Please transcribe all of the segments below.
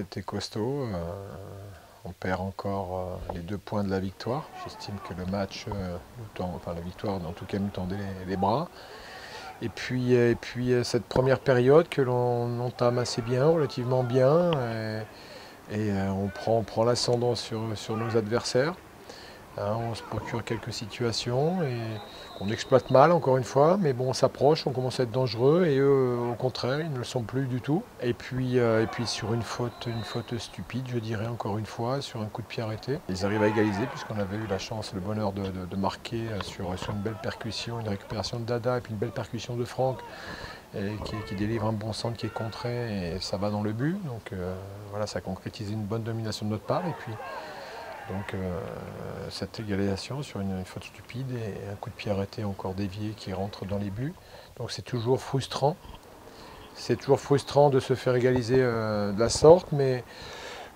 été costaud. On perd encore les 2 points de la victoire. J'estime que le match, enfin la victoire en tout cas nous tendait les bras. Et puis cette première période que l'on entame assez bien, relativement bien, on prend l'ascendant sur nos adversaires. Hein, on se procure quelques situations et qu'on exploite mal encore une fois, mais bon on s'approche, on commence à être dangereux et eux au contraire ils ne le sont plus du tout. Et puis sur une faute stupide je dirais encore une fois, sur un coup de pied arrêté. Ils arrivent à égaliser puisqu'on avait eu la chance, le bonheur de marquer sur une belle percussion, une récupération de Dada et puis une belle percussion de Franck qui délivre un bon centre qui est contré et ça va dans le but. Donc voilà, ça a concrétisé une bonne domination de notre part. Et puis donc cette égalisation sur une faute stupide et un coup de pied arrêté encore dévié qui rentre dans les buts. Donc c'est toujours frustrant. C'est toujours frustrant de se faire égaliser de la sorte, mais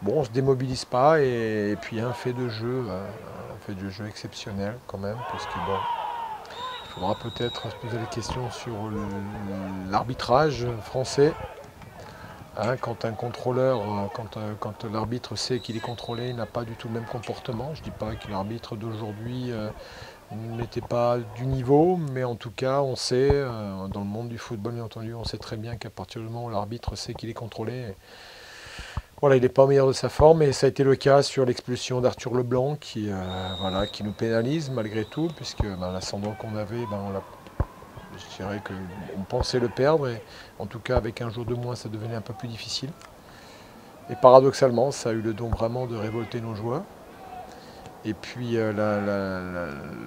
bon, on ne se démobilise pas et puis un fait de jeu exceptionnel quand même, parce que bon, il faudra peut-être se poser des questions sur l'arbitrage français. Hein, quand un contrôleur, quand l'arbitre sait qu'il est contrôlé, il n'a pas du tout le même comportement. Je ne dis pas que l'arbitre d'aujourd'hui n'était pas du niveau, mais en tout cas, on sait, dans le monde du football, bien entendu, on sait très bien qu'à partir du moment où l'arbitre sait qu'il est contrôlé, voilà, il n'est pas au meilleur de sa forme. Et ça a été le cas sur l'expulsion d'Arthur Leblanc, voilà, qui nous pénalise malgré tout, puisque l'ascendant qu'on avait, je dirais qu'on pensait le perdre, et en tout cas avec un jour de moins ça devenait un peu plus difficile. Et paradoxalement ça a eu le don vraiment de révolter nos joueurs. Et puis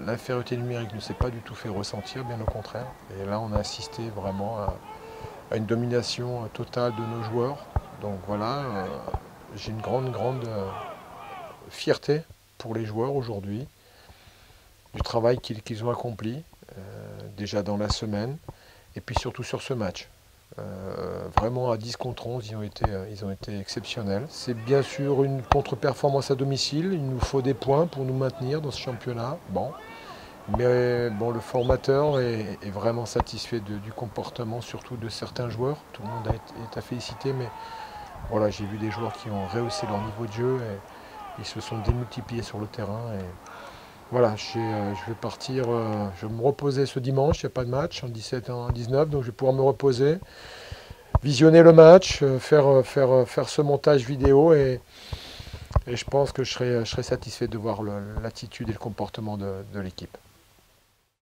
l'infériorité numérique ne s'est pas du tout fait ressentir, bien au contraire. Et là on a assisté vraiment à une domination totale de nos joueurs. Donc voilà, j'ai une grande fierté pour les joueurs aujourd'hui, du travail qu'ils ont accompli, déjà dans la semaine, et puis surtout sur ce match. Vraiment à 10 contre 11, ils ont été exceptionnels. C'est bien sûr une contre-performance à domicile, il nous faut des points pour nous maintenir dans ce championnat. Bon. Mais bon, le formateur est vraiment satisfait du comportement, surtout de certains joueurs. Tout le monde est à féliciter, mais voilà, j'ai vu des joueurs qui ont rehaussé leur niveau de jeu et ils se sont démultipliés sur le terrain. Et voilà, je vais partir, je vais me reposer ce dimanche, il n'y a pas de match, en 17 et en 19, donc je vais pouvoir me reposer, visionner le match, faire ce montage vidéo et je pense que je serai satisfait de voir l'attitude et le comportement de l'équipe.